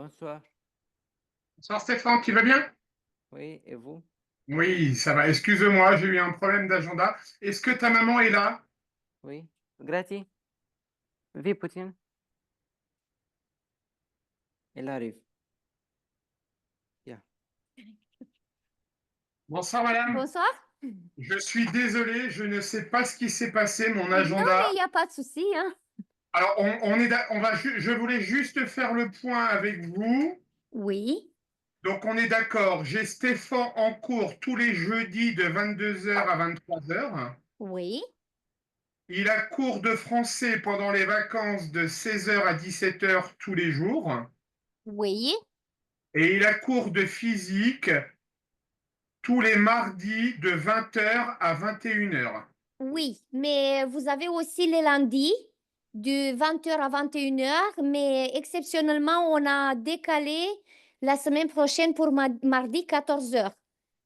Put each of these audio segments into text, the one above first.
Bonsoir. Bonsoir Stéphane, tu vas bien? Oui, et vous? Oui, ça va. Excuse-moi, j'ai eu un problème d'agenda. Est-ce que ta maman est là? Oui. Gratis. Oui, Poutine. Elle arrive. Bien. Bonsoir madame. Bonsoir. Je suis désolé, je ne sais pas ce qui s'est passé, mon Non, mais agenda. il n'y a pas de souci, hein. Alors, je voulais juste faire le point avec vous. Oui, Donc, on est d'accord. J'ai Stéphane en cours tous les jeudis de 22h à 23h. oui, Il a cours de français pendant les vacances de 16h à 17h tous les jours. oui, Et il a cours de physique tous les mardis de 20h à 21h. oui. Mais vous avez aussi les lundis de 20h à 21h, mais exceptionnellement, on a décalé la semaine prochaine pour mardi 14h.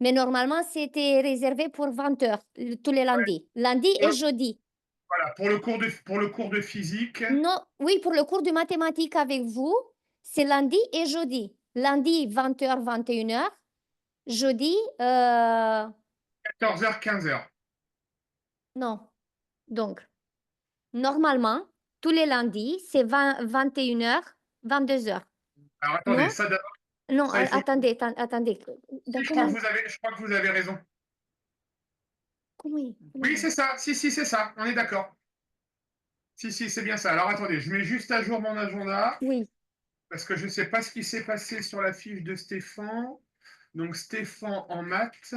Mais normalement, c'était réservé pour 20h tous les lundis. Lundi et jeudi. Voilà, pour le cours de physique, Non, oui, pour le cours de mathématiques avec vous, c'est lundi et jeudi. Lundi, 20h, 21h. Jeudi, 14h, 15h. non. Donc, normalement, tous les lundis, c'est 21h, 22h. Alors attendez, Non? ça d'abord, Non, ça il faut. attendez. Si, D'accord. je crois que vous avez raison. Comment Oui, il c'est ça. Si, c'est ça. On est d'accord. Si, c'est bien ça. Alors attendez, je mets juste à jour mon agenda Oui, parce que je ne sais pas ce qui s'est passé sur la fiche de Stéphane. Donc Stéphane en maths.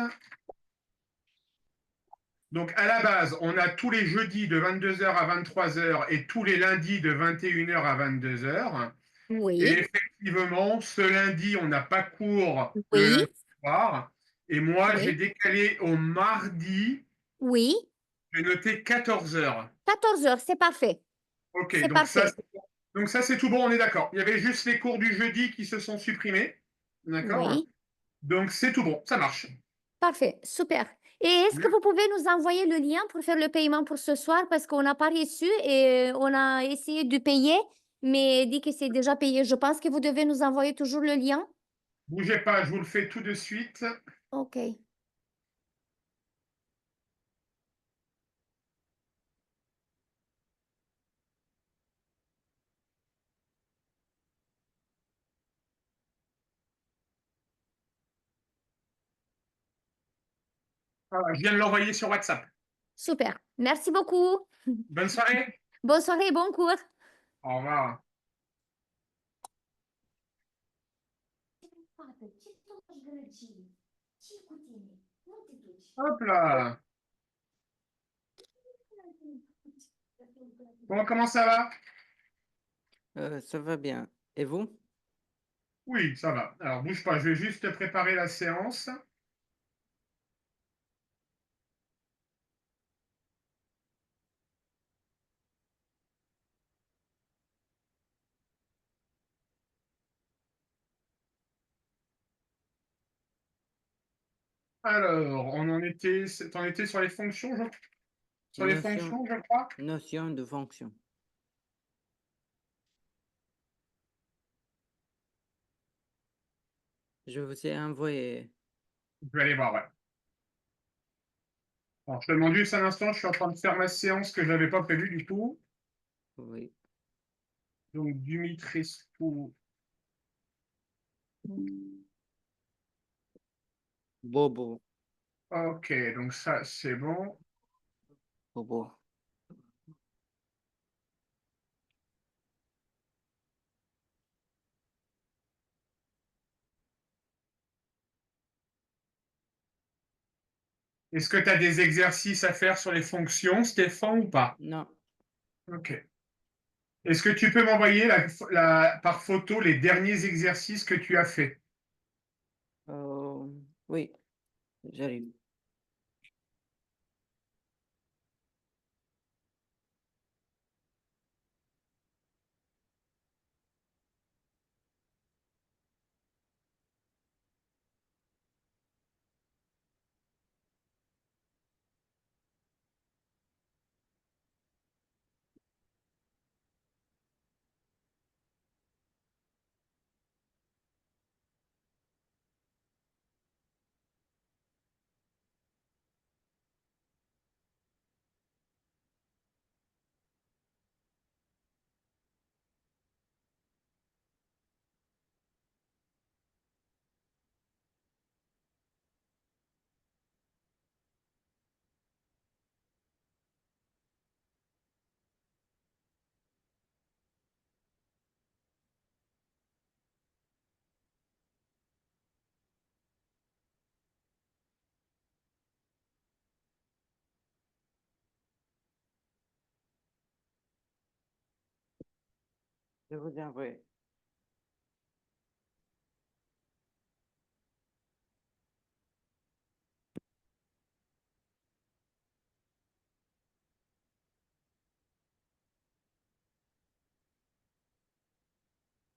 Donc à la base, on a tous les jeudis de 22h à 23h et tous les lundis de 21h à 22h. Et oui, effectivement, ce lundi, on n'a pas cours le oui, lundi soir. Et moi, j'ai oui, décalé au mardi, oui. j'ai noté 14 heures. 14h, c'est parfait. OK, C'est parfait. donc ça, c'est tout bon, on est d'accord. Il y avait juste les cours du jeudi qui se sont supprimés. D'accord? Oui, Donc c'est tout bon, ça marche. parfait. Super. Et est-ce que vous pouvez nous envoyer le lien pour faire le paiement pour ce soir parce qu'on n'a pas reçu et on a essayé de payer, mais dit que c'est déjà payé. Je pense que vous devez nous envoyer toujours le lien. Bougez pas, je vous le fais tout de suite. OK. Voilà, je viens de l'envoyer sur WhatsApp. Super. Merci beaucoup. Bonne soirée. Bonne soirée, bon cours. Au revoir. Hop là. Bon, comment ça va? Ça va bien. Et vous? Oui, ça va. Alors, bouge pas, je vais juste préparer la séance. Alors, t'en étais sur les fonctions, sur les Notion, fonctions, je crois. notion de fonction. Je vous ai envoyé. Je vais aller voir, ouais. Alors, je te demande juste un instant, je suis en train de faire ma séance que je n'avais pas prévue du tout. Oui. Donc, Dumitrescu. Bobo. Ok, donc ça, c'est bon. Bobo. Est-ce que tu as des exercices à faire sur les fonctions, Stéphane, ou pas? Non. Ok. Est-ce que tu peux m'envoyer par photo les derniers exercices que tu as faits? Euh, oui, j'arrive. Je vous ai envoyé.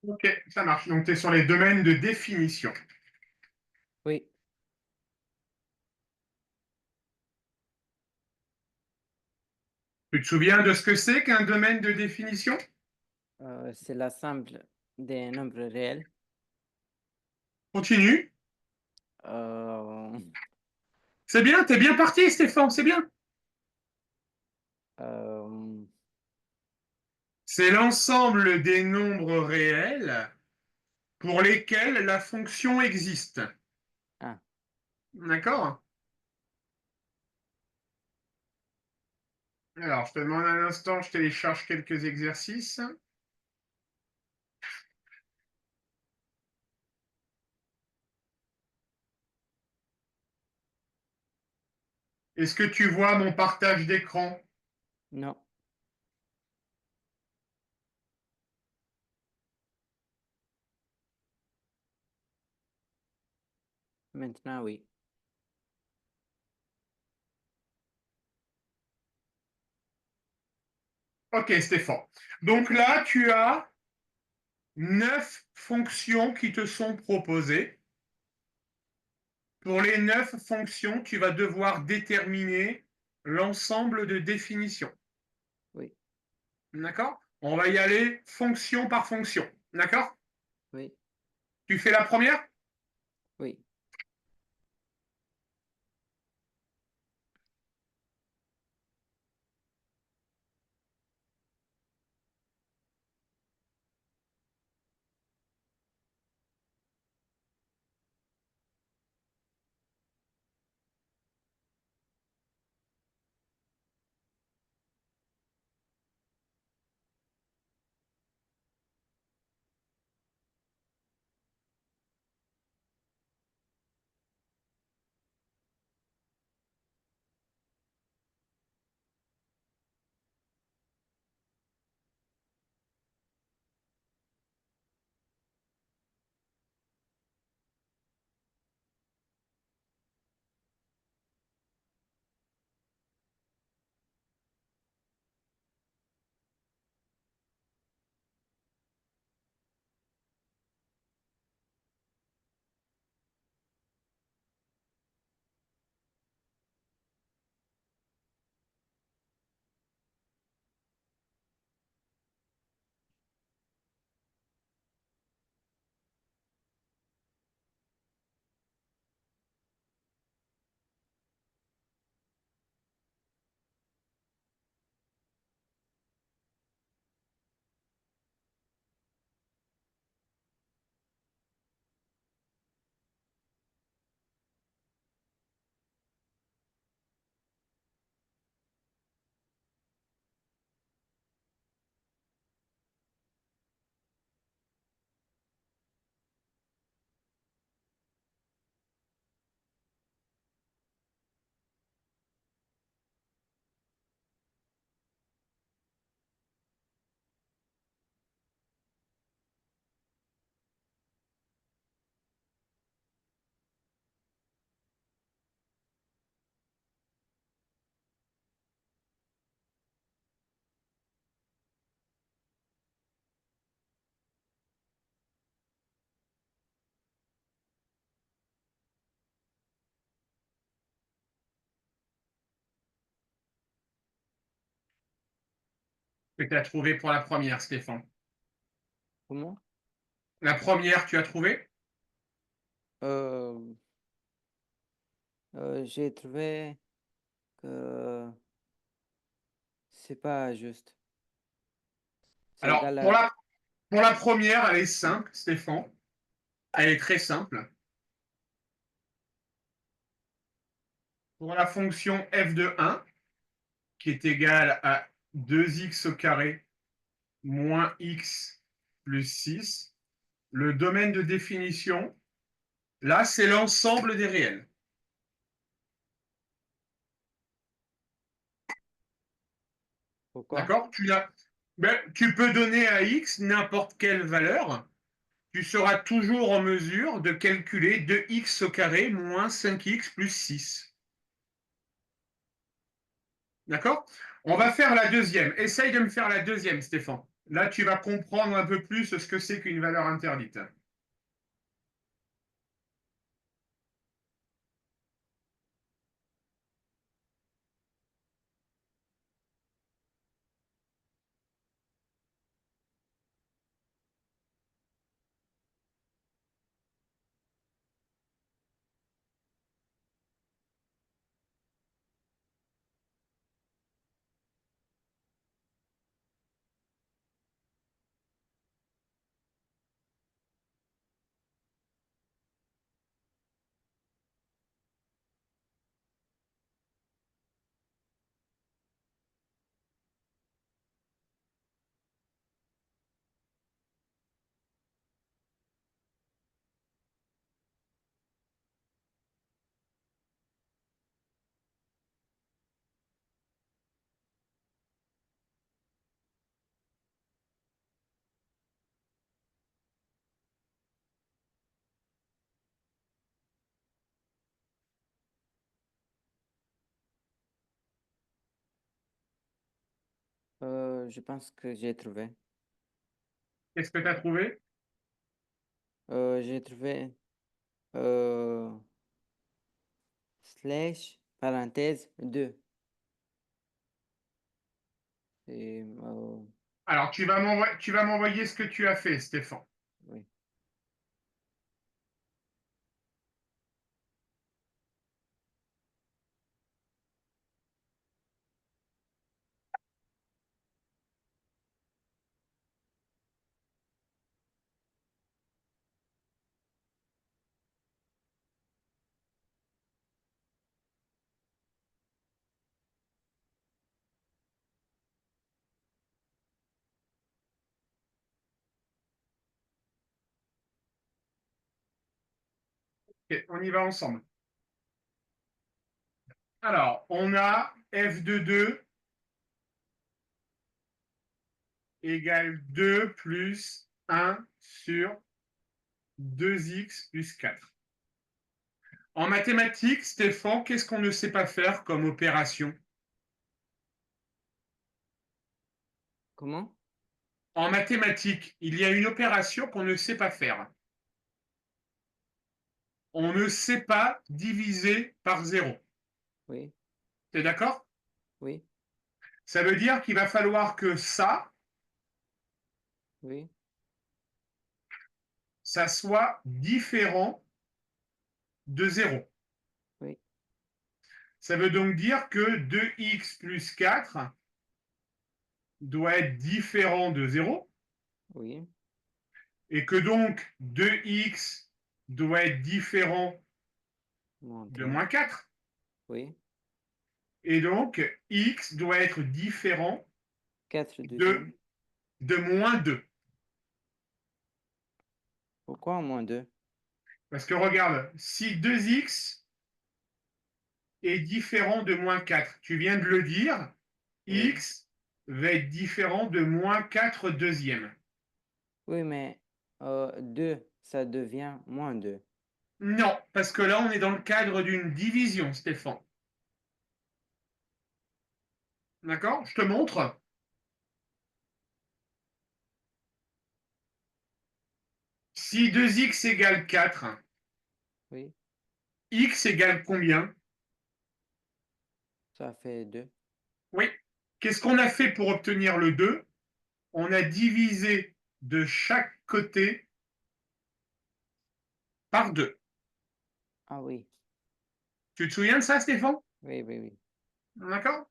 Ok, ça marche. Donc, tu es sur les domaines de définition. Oui. Tu te souviens de ce que c'est qu'un domaine de définition? C'est l'ensemble des nombres réels. Continue. Euh, C'est bien, t'es bien parti, Stéphane, c'est bien. euh, C'est l'ensemble des nombres réels pour lesquels la fonction existe. ah, D'accord? Alors, je te demande un instant, je télécharge quelques exercices. Est-ce que tu vois mon partage d'écran? non. Maintenant, oui. Ok, Stéphane. Donc là, tu as 9 fonctions qui te sont proposées. Pour les 9 fonctions, tu vas devoir déterminer l'ensemble de définitions. Oui. D'accord? On va y aller fonction par fonction. D'accord? Oui. Tu fais la première? Oui. Que tu as trouvé pour la première, Stéphane. Comment? La première, tu as trouvé? Euh, j'ai trouvé que c'est pas juste. C'est Alors, égal pour la première, elle est simple, Stéphane. Elle est très simple. Pour la fonction f de 1, qui est égale à 2x au carré moins x plus 6, le domaine de définition, là, c'est l'ensemble des réels. Pourquoi? D'accord? Ben, tu peux donner à x n'importe quelle valeur. Tu seras toujours en mesure de calculer 2x au carré moins 5x plus 6. D'accord? On va faire la deuxième. Essaye de me faire la deuxième, Stéphane. Là, tu vas comprendre un peu plus ce que c'est qu'une valeur interdite. Je pense que j'ai trouvé. Qu'est-ce que tu as trouvé? J'ai trouvé euh, slash parenthèse 2. Et, Alors, tu vas m'envoyer ce que tu as fait, Stéphane. oui. Ok, on y va ensemble. Alors, on a f de 2 égale 2 plus 1 sur 2x plus 4. En mathématiques, Stéphane, qu'est-ce qu'on ne sait pas faire comme opération? Comment? En mathématiques, il y a une opération qu'on ne sait pas faire. On ne sait pas diviser par 0. Oui, Tu es d'accord? oui, Ça veut dire qu'il va falloir que oui, ça soit différent de 0. oui, Ça veut donc dire que 2x plus 4 doit être différent de 0 oui. et que donc 2x doit être différent Moins de 3. moins 4 Oui. et donc x doit être différent 4 de, deuxième. de moins 2. Pourquoi moins 2? Parce que regarde, si 2x est différent de moins 4, tu viens de le dire, Oui. x va être différent de moins 4 deuxièmes. Oui, mais 2, ça devient moins 2. Non, parce que là, on est dans le cadre d'une division, Stéphane. D'accord? Je te montre. Si 2x égale 4, Oui, x égale combien? ça fait 2. Oui. Qu'est-ce qu'on a fait pour obtenir le 2? On a divisé de chaque côté par 2. Ah oui, Tu te souviens de ça, Stéphane? oui, oui, oui. D'accord?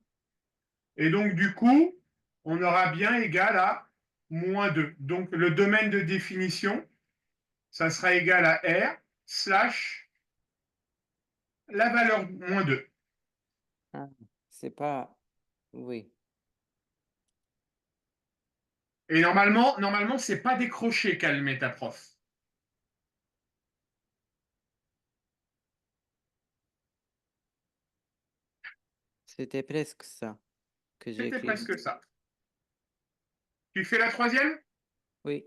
Et donc, du coup, on aura bien égal à moins 2. Donc, le domaine de définition, ça sera égal à R slash la valeur moins 2. Ah, c'est pas... Oui, Et normalement, c'est pas décroché qu'elle met ta prof. c'était presque ça que j'ai C'était écrit. presque ça. Tu fais la troisième? Oui.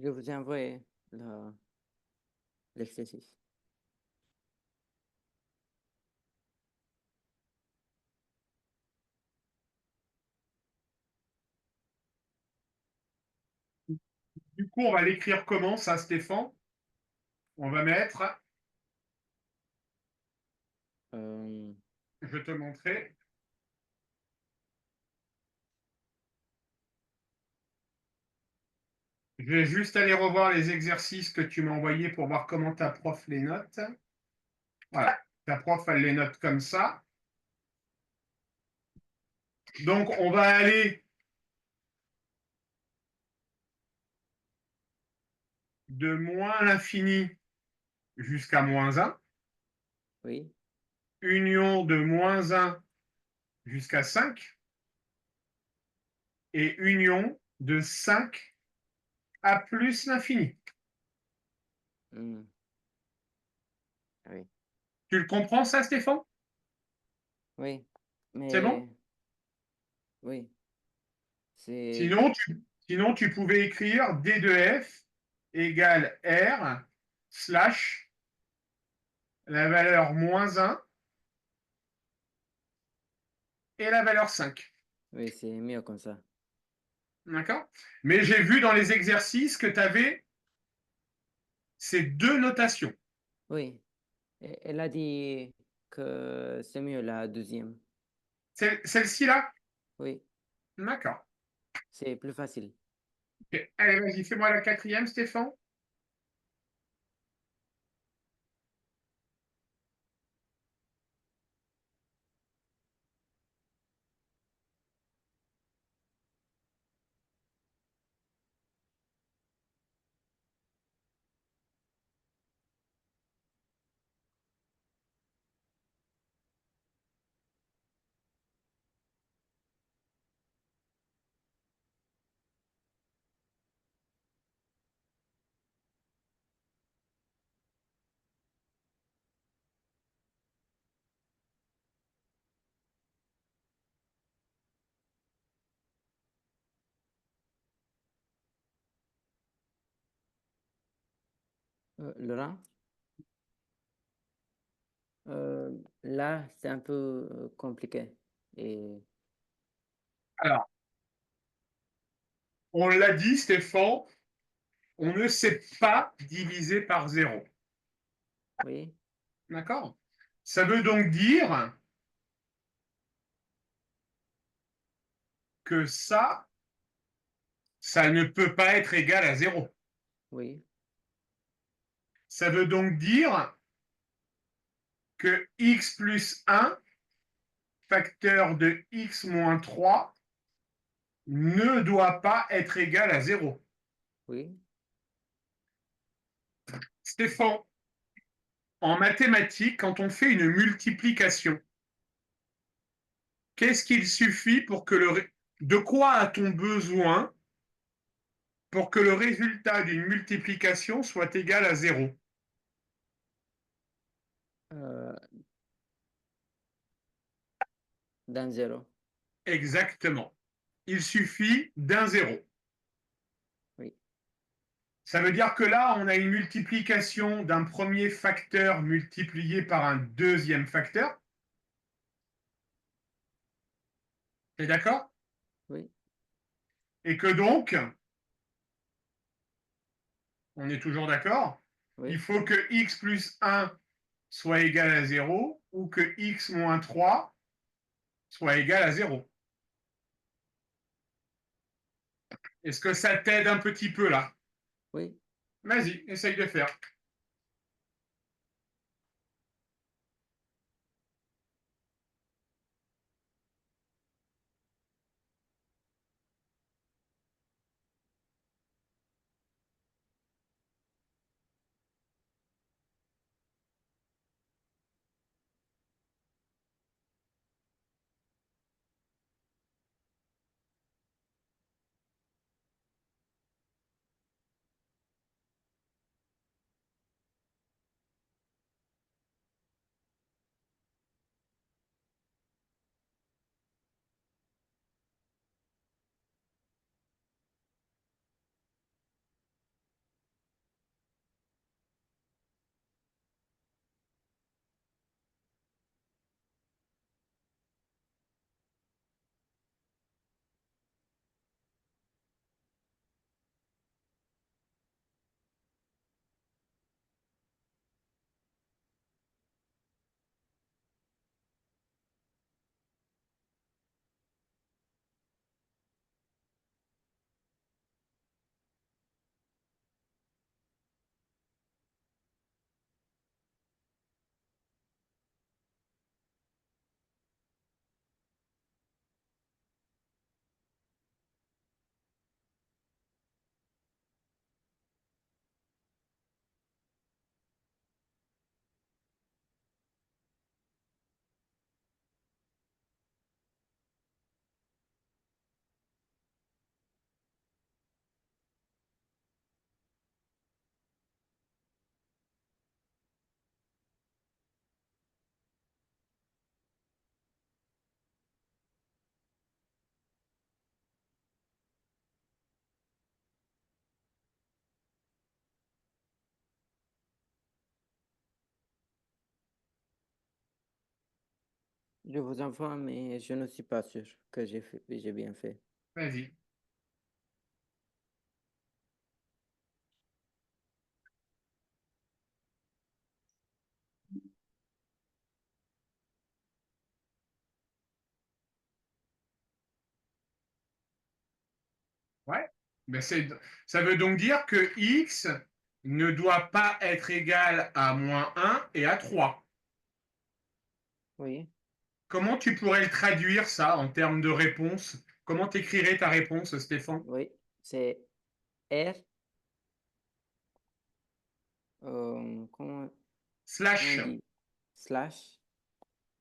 Je vous ai envoyé l'exercice. Du coup, on va l'écrire comment ça, Stéphane? On va mettre, Euh, je vais te montrer. Je vais juste aller revoir les exercices que tu m'as envoyés pour voir comment ta prof les note. Voilà, ta prof, elle les note comme ça. Donc, on va aller de moins l'infini jusqu'à moins 1, oui. union de moins 1 jusqu'à 5, et union de 5 à plus l'infini. Hmm. Oui. Tu le comprends, ça, Stéphane? Oui. C'est bon? Mais oui. C'est. Sinon, tu pouvais écrire D de F égale R slash la valeur moins 1 et la valeur 5. Oui, c'est mieux comme ça. D'accord? Mais j'ai vu dans les exercices que tu avais ces deux notations. Oui. Elle a dit que c'est mieux la deuxième. Celle-ci là? Oui. D'accord. C'est plus facile. Okay. Allez, vas-y, fais-moi la quatrième, Stéphane. Laurent, là, c'est un peu compliqué. Et Alors, on l'a dit, Stéphane, on ne sait pas diviser par 0. oui. D'accord? Ça veut donc dire que ça ne peut pas être égal à 0. Oui. Ça veut donc dire que x plus 1, facteur de x moins 3, ne doit pas être égal à 0. Oui. Stéphane, en mathématiques, quand on fait une multiplication, qu'est-ce qu'il suffit pour que de quoi a-t-on besoin pour que le résultat d'une multiplication soit égal à 0? Euh, d'un 0. Exactement. Il suffit d'un 0. Oui. Ça veut dire que là, on a une multiplication d'un premier facteur multiplié par un deuxième facteur. T'es d'accord? Oui. Et que donc, on est toujours d'accord, Oui. il faut que x plus 1 soit égal à 0 ou que x moins 3 soit égal à 0. Est-ce que ça t'aide un petit peu là? Oui. Vas-y, essaye de faire. Je vous informe, mais je ne suis pas sûr que j'ai bien fait. Vas-y. Ouais. Mais ça veut donc dire que x ne doit pas être égal à moins 1 et à 3. Oui. Comment tu pourrais le traduire, ça, en termes de réponse? Comment t'écrirais ta réponse, Stéphane? Oui. C'est R. Comment on Slash. dit? Slash,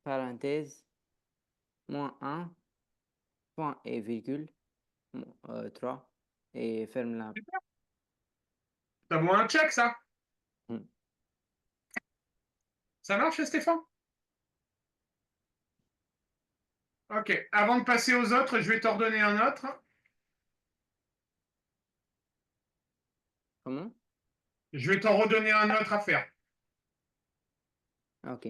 parenthèse, moins 1, point et virgule, 3, et ferme la. Ça vaut un check, ça? Hmm. Ça marche, Stéphane? Ok. Avant de passer aux autres, je vais t'en redonner un autre. Comment? Je vais t'en redonner un autre à faire. Ok.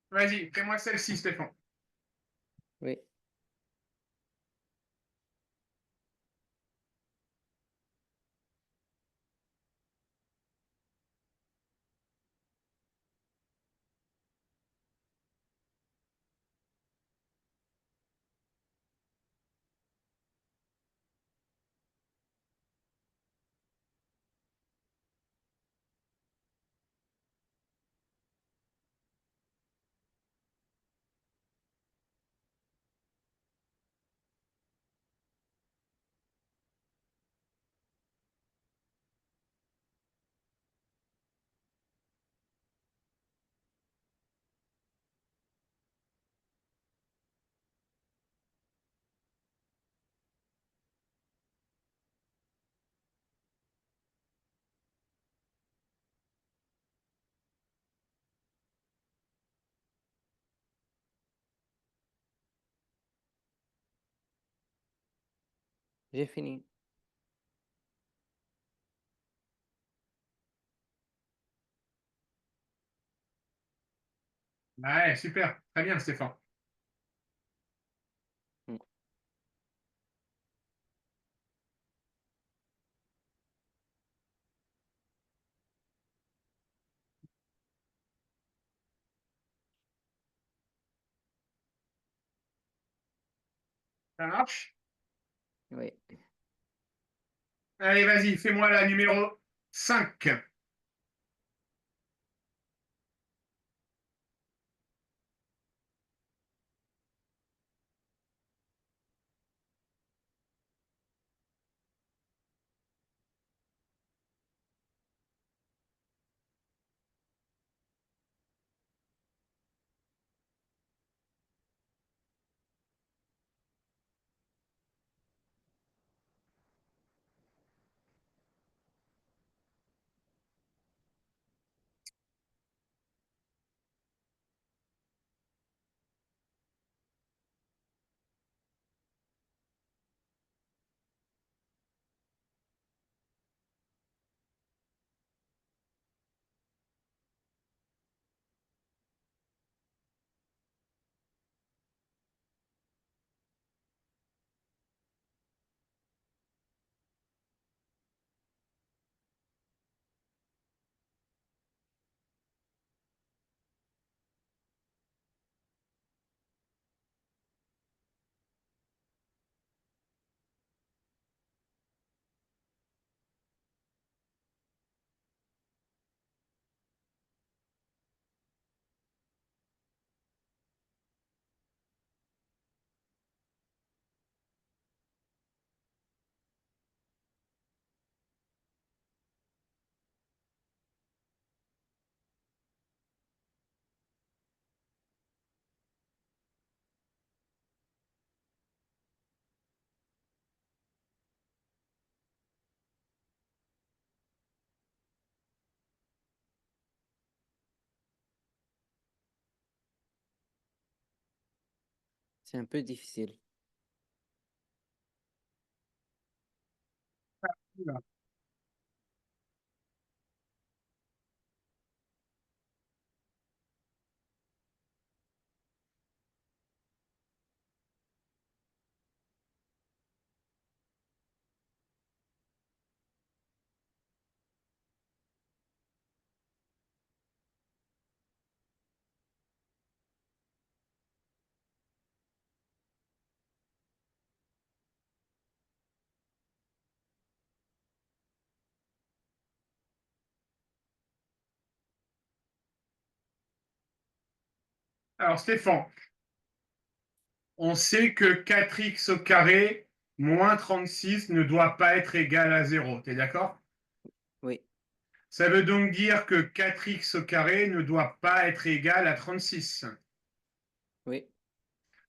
Vas-y, fais-moi celle-ci, Stéphane. Oui. J'ai fini. Ouais, super. Très bien, Stéphane. Mm. Ça marche? Oui. Allez, vas-y, fais-moi la numéro 5. C'est un peu difficile. Alors, Stéphane, on sait que 4x au carré moins 36 ne doit pas être égal à 0. Tu es d'accord? Oui. Ça veut donc dire que 4x au carré ne doit pas être égal à 36. Oui.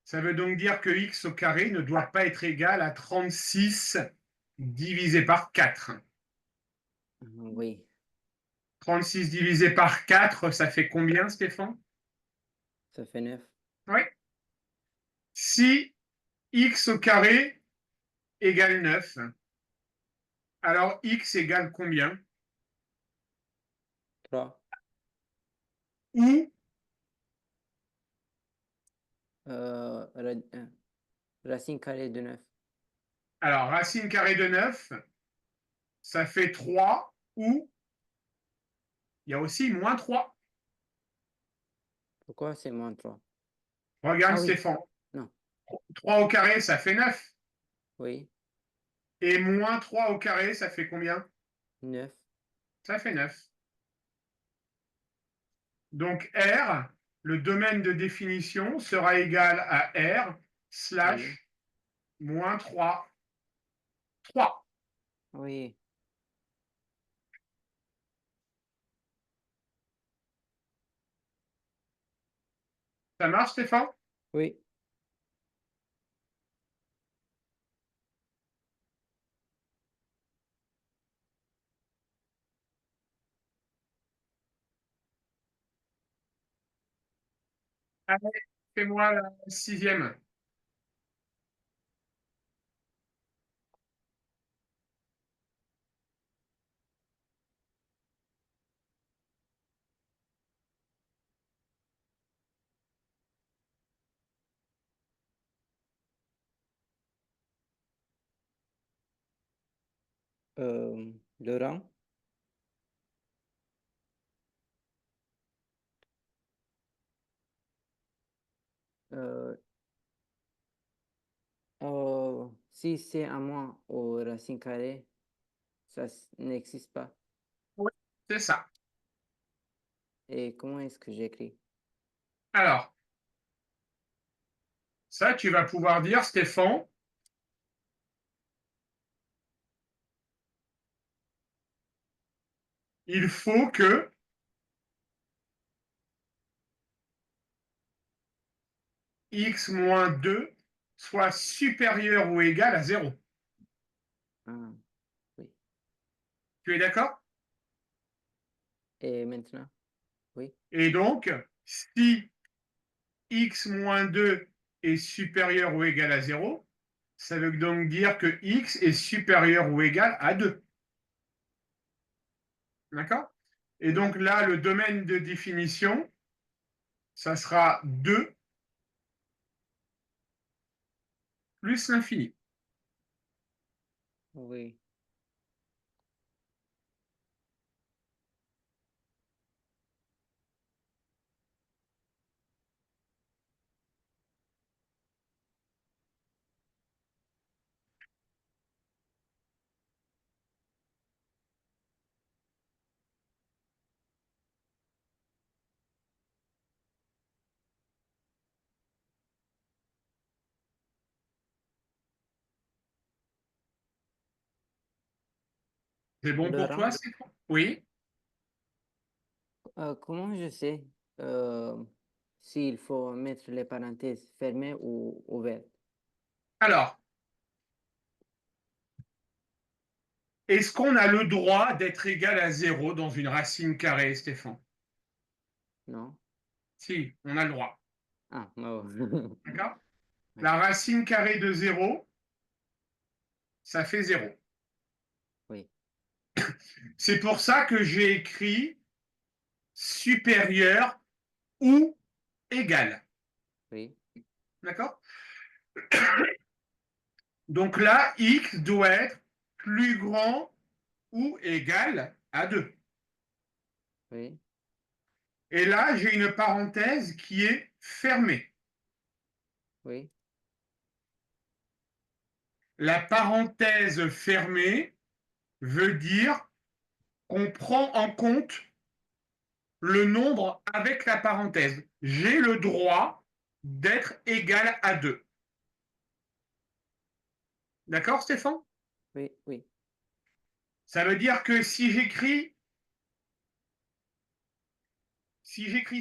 Ça veut donc dire que x au carré ne doit pas être égal à 36 divisé par 4. Oui. 36 divisé par 4, ça fait combien, Stéphane? Ça fait 9. Oui. Si x au carré égale 9, alors x égale combien? 3. Ou, Racine carrée de 9. alors racine carrée de 9, ça fait 3, ou il y a aussi moins 3. Pourquoi c'est moins 3? Regarde, Ah oui. Stéphane. Non. 3 au carré, ça fait 9. Oui. Et moins 3 au carré, ça fait combien? 9. Ça fait 9. Donc R, le domaine de définition, sera égal à R Oui. slash moins 3, 3. Oui. Ça marche, Stéphane? Oui. Allez, fais-moi la 6e. Le rang. Euh, Si c'est un moins au racine carrée, n'existe pas. Oui, c'est ça. Et comment est-ce que j'écris? Alors, ça, tu vas pouvoir dire, Stéphane, il faut que x moins 2 soit supérieur ou égal à 0. Ah, oui. Tu es d'accord? Et maintenant? Oui, Et donc, si x moins 2 est supérieur ou égal à 0, ça veut donc dire que x est supérieur ou égal à 2. D'accord? Et oui, donc là, le domaine de définition, ça sera 2 plus l'infini. oui. C'est bon Le pour rang, toi, Stéphane? Oui. comment je sais s'il faut mettre les parenthèses fermées ou ouvertes? Alors, est-ce qu'on a le droit d'être égal à 0 dans une racine carrée, Stéphane? Non? Si, on a le droit. Ah, oh. D'accord? Oui, La racine carrée de 0, ça fait 0. oui, C'est pour ça que j'ai écrit supérieur ou égal. oui, D'accord? Donc là, x doit être plus grand ou égal à 2. oui, Et là, j'ai une parenthèse qui est fermée. oui, La parenthèse fermée veut dire qu'on prend en compte le nombre avec la parenthèse. J'ai le droit d'être égal à 2. D'accord, Stéphane? oui, oui, Ça veut dire que si j'écris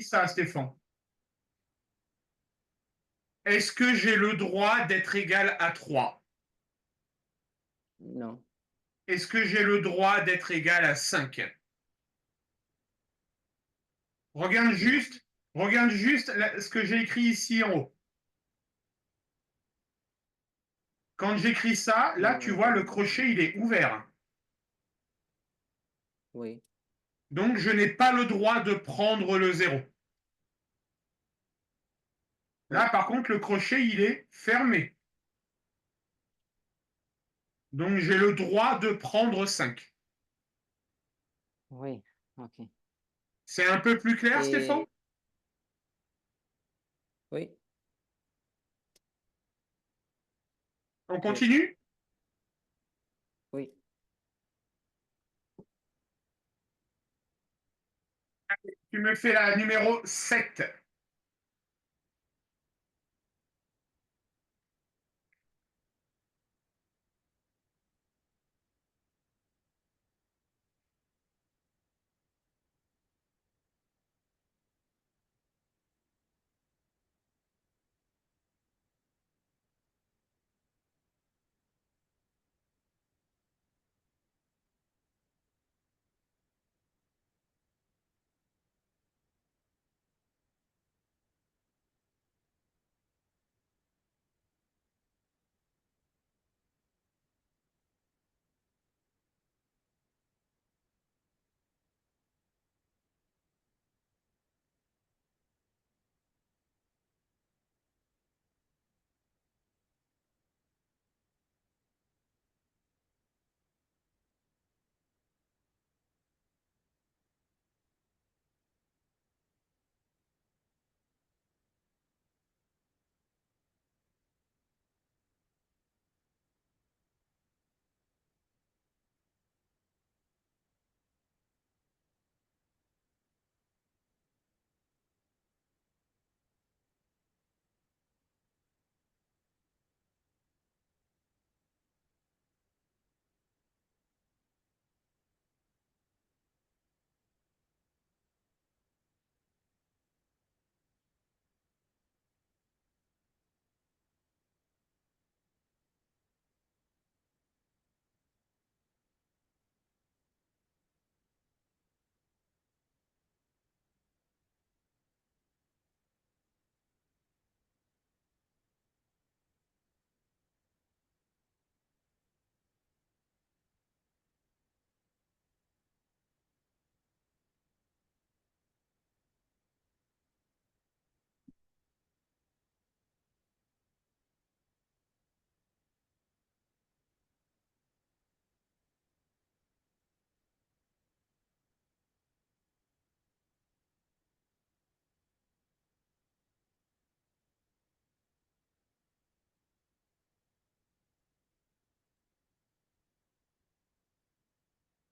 ça, Stéphane, est-ce que j'ai le droit d'être égal à 3? non, Est-ce que j'ai le droit d'être égal à 5? Regarde non, juste, regarde juste ce que j'ai écrit ici en haut. Quand j'écris ça, là, tu vois, le crochet, il est ouvert. oui, Donc, je n'ai pas le droit de prendre le 0. Là, oui, par contre, le crochet, il est fermé. Donc, j'ai le droit de prendre 5. oui, ok. C'est un peu plus clair, Stéphane? Et oui, On oui, continue? oui. Tu me fais la numéro 7.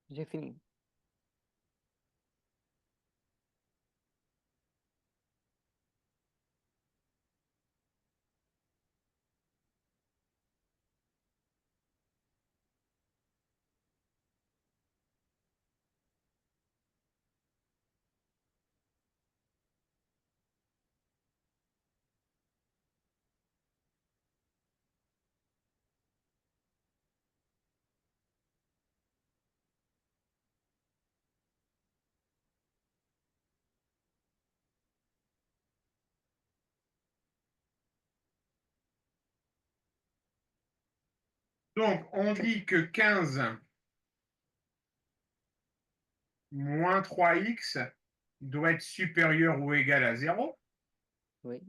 J'ai fini. Donc, on dit que 15 moins 3x doit être supérieur ou égal à 0. Oui.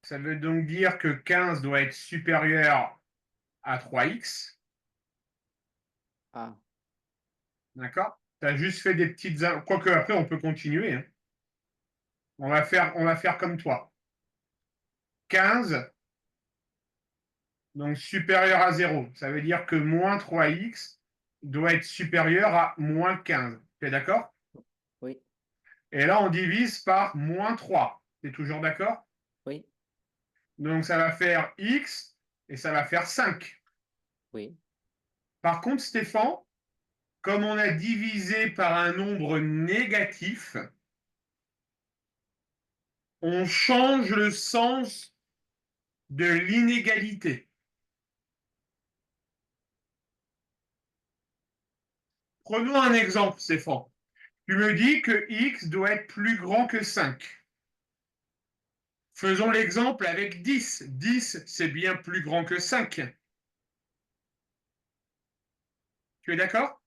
Ça veut donc dire que 15 doit être supérieur à 3x. Ah, D'accord? Tu as juste fait des petites... Quoique après, on peut continuer. Hein. On va faire comme toi. 15, donc supérieur à 0. Ça veut dire que moins 3x doit être supérieur à moins 15. Tu es d'accord? oui, Et là, on divise par moins 3. Tu es toujours d'accord? oui, Donc, ça va faire x et ça va faire 5. oui. Par contre, Stéphane, comme on a divisé par un nombre négatif, on change le sens de l'inégalité. Prenons un exemple, Stéphane. Tu me dis que x doit être plus grand que 5. Faisons l'exemple avec 10. 10, c'est bien plus grand que 5. Tu es d'accord?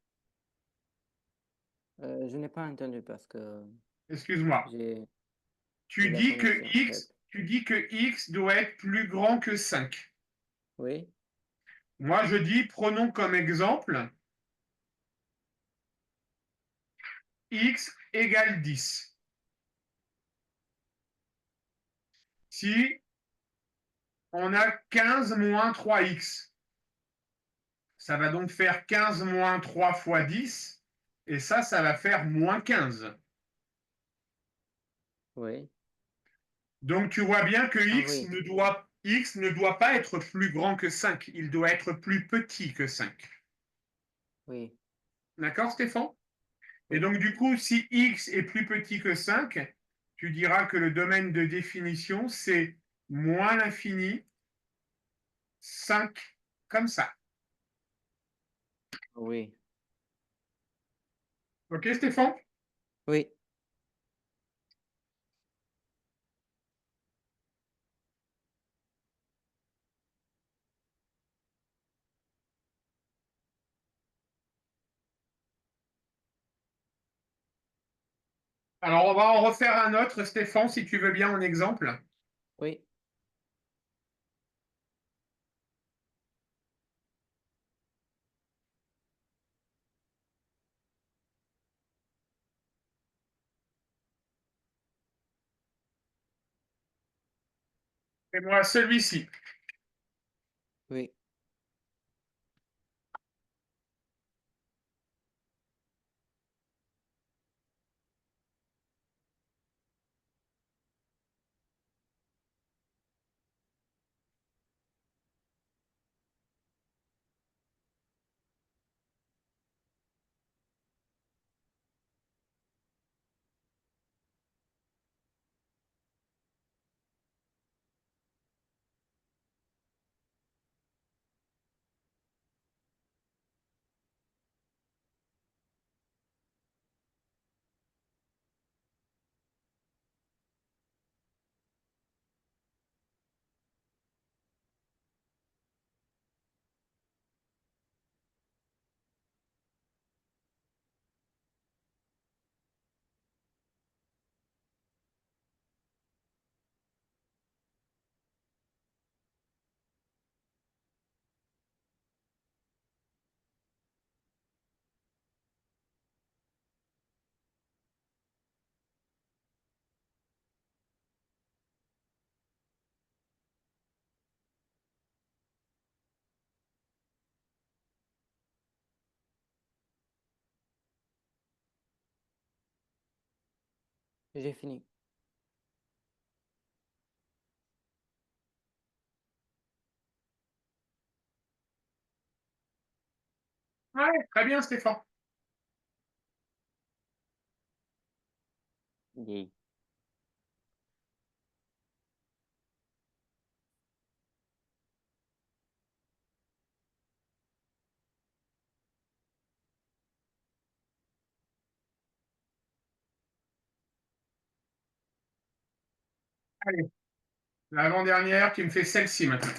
Je n'ai pas entendu parce que Excuse-moi. j'ai Tu la dis que connexion faible. x doit être plus grand que 5. Oui, Moi, je dis, prenons comme exemple x égale 10. Si on a 15 moins 3x, ça va donc faire 15 moins 3 fois 10, et ça va faire moins 15. oui. Donc tu vois bien que Ah oui, x ne doit pas être plus grand que 5, il doit être plus petit que 5. oui, D'accord, Stéphane? Et oui, donc du coup, si x est plus petit que 5, tu diras que le domaine de définition, c'est moins l'infini, 5, comme ça. oui, Ok, Stéphane? oui. Alors, on va en refaire un autre, Stéphane, si tu veux bien, en exemple. Oui. Fais-moi celui-ci. Oui, J'ai fini. Ouais, très bien, Stéphane. Yay. Allez, l'avant-dernière qui me fait celle-ci maintenant.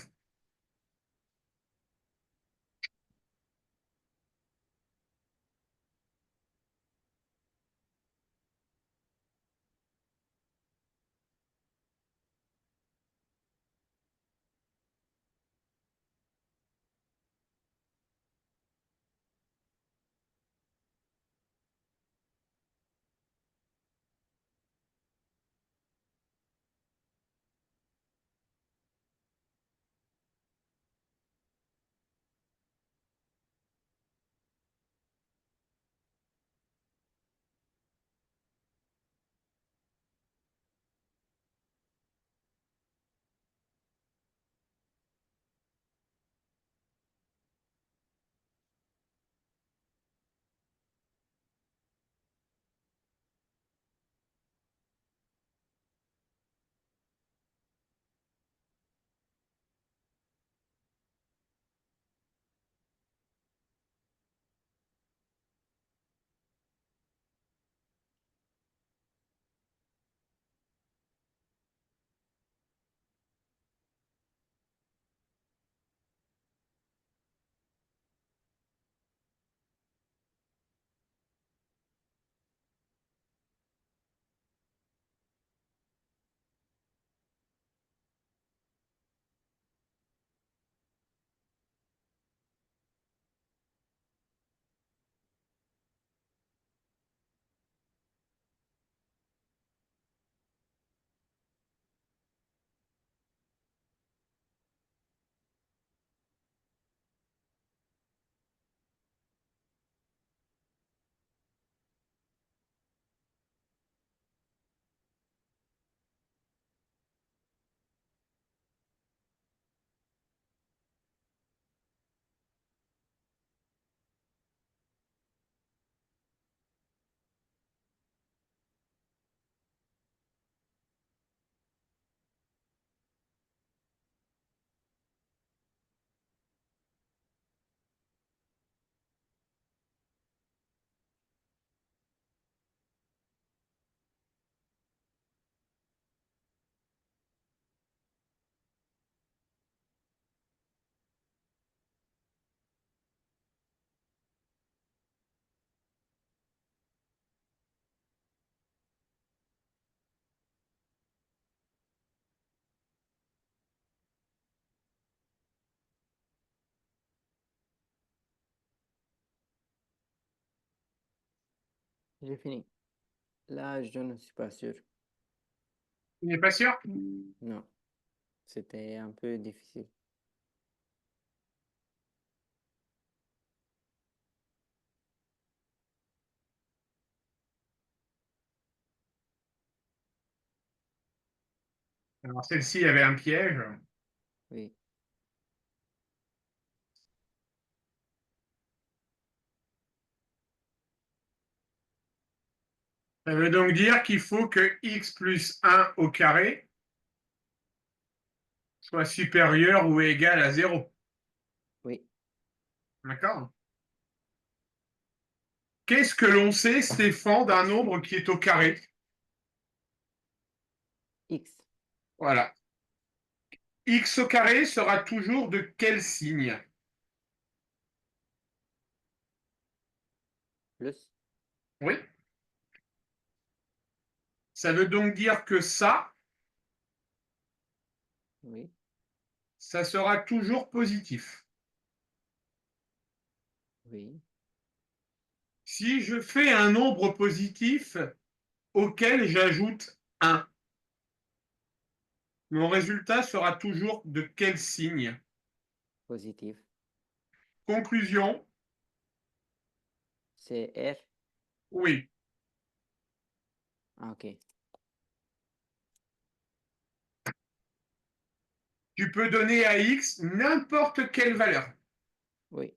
J'ai fini. Là, je ne suis pas sûr. Tu n'es pas sûr? Non, c'était un peu difficile. Alors, celle-ci avait un piège. Oui, Ça veut donc dire qu'il faut que x plus 1 au carré soit supérieur ou égal à 0. oui. D'accord? Qu'est-ce que l'on sait, Stéphane, d'un nombre qui est au carré? X, Voilà. X au carré sera toujours de quel signe? plus, Oui. Ça veut donc dire que oui, ça sera toujours positif. oui, Si je fais un nombre positif auquel j'ajoute 1, mon résultat sera toujours de quel signe? positif. Conclusion, C'est R. oui. Ah, ok. tu peux donner à x n'importe quelle valeur. Oui,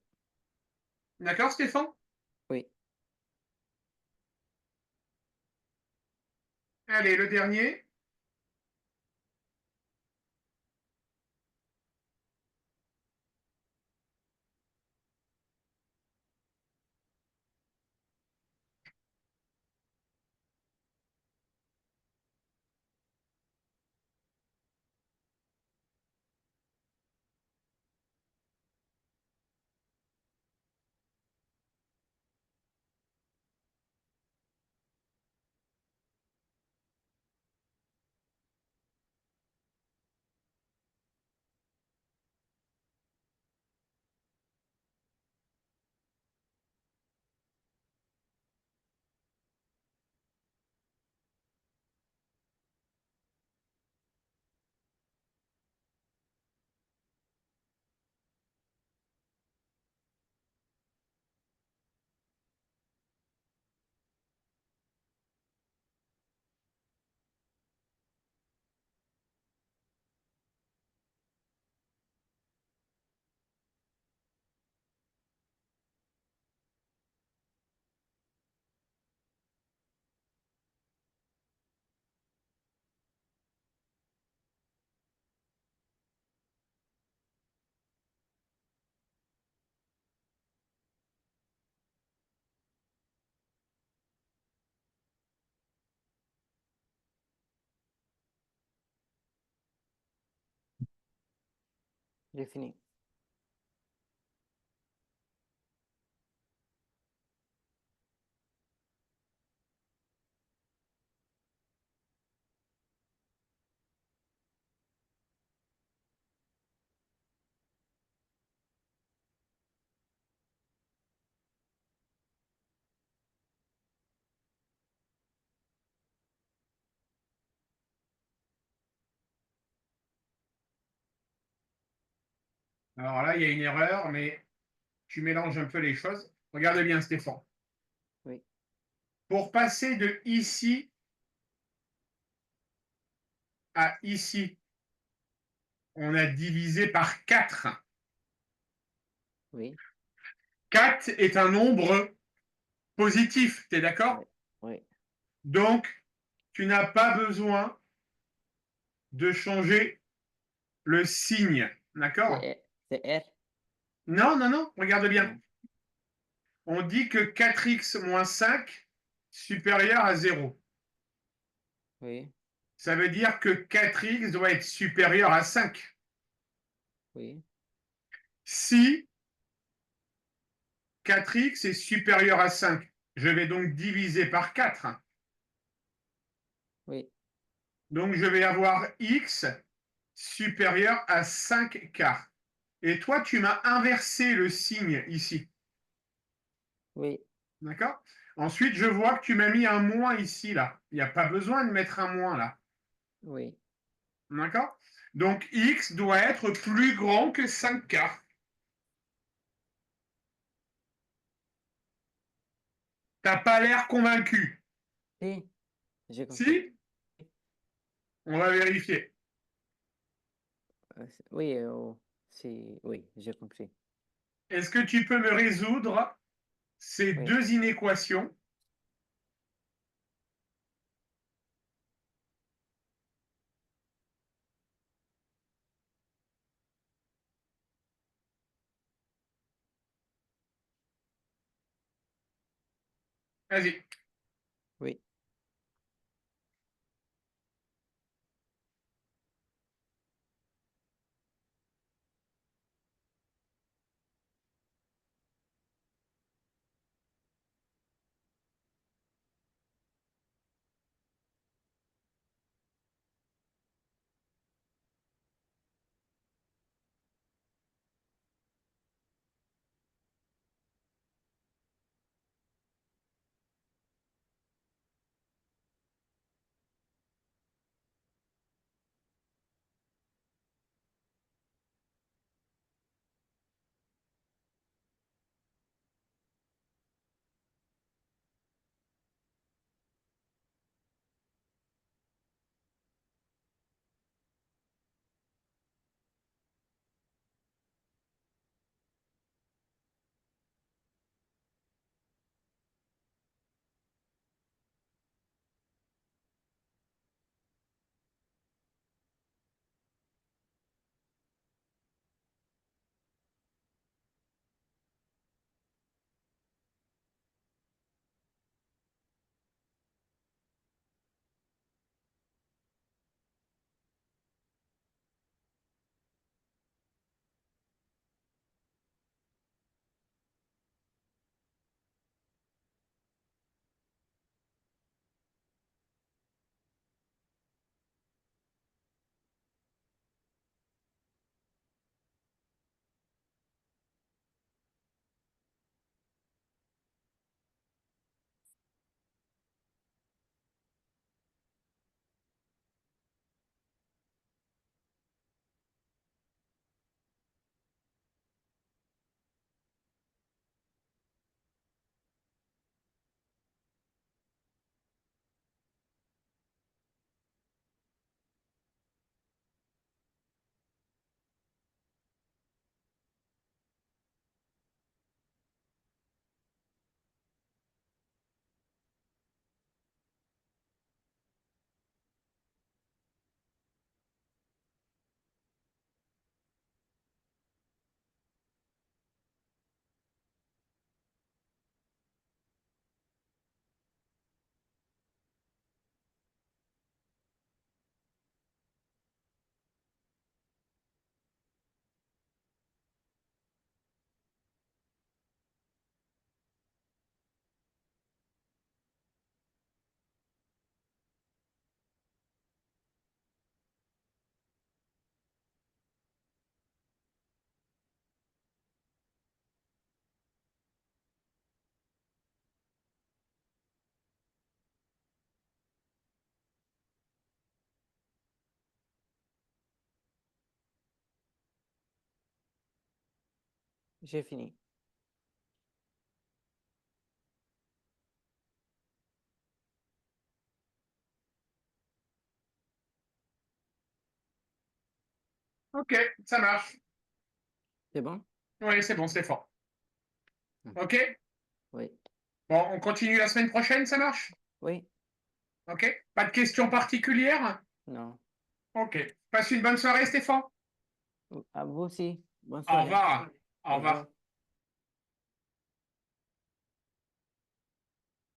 D'accord, Stéphane? oui. Allez, le dernier. J'ai fini. Alors là, il y a une erreur, mais tu mélanges un peu les choses. Regarde bien, Stéphane. Oui, Pour passer de ici à ici, on a divisé par 4. oui, 4 est un nombre positif, tu es d'accord? oui. Donc, tu n'as pas besoin de changer le signe, d'accord? C'est R. Non, non, non, regarde bien. Non. On dit que 4x moins 5 supérieur à 0. Oui, Ça veut dire que 4x doit être supérieur à 5. oui, Si 4x est supérieur à 5, je vais donc diviser par 4. oui, Donc, je vais avoir x supérieur à 5 quarts. Et toi, tu m'as inversé le signe ici. oui, D'accord? Ensuite, je vois que tu m'as mis un moins ici, là. Il n'y a pas besoin de mettre un moins, là. oui, D'accord? Donc, x doit être plus grand que 5 quarts. T'as pas l'air convaincu. si, j'ai compris. Si? On va vérifier. Oui, si, oui, j'ai compris. Est-ce que tu peux me résoudre ces Oui, deux inéquations? Vas-y. oui. J'ai fini. Ok, ça marche. C'est bon? Oui, c'est bon, Stéphane. Ok? Oui. Bon, on continue la semaine prochaine, ça marche? Oui. Ok? Pas de questions particulières? Non. Ok. Passe une bonne soirée, Stéphane. À vous aussi. Bonne Au soirée. revoir. Au Au revoir. revoir.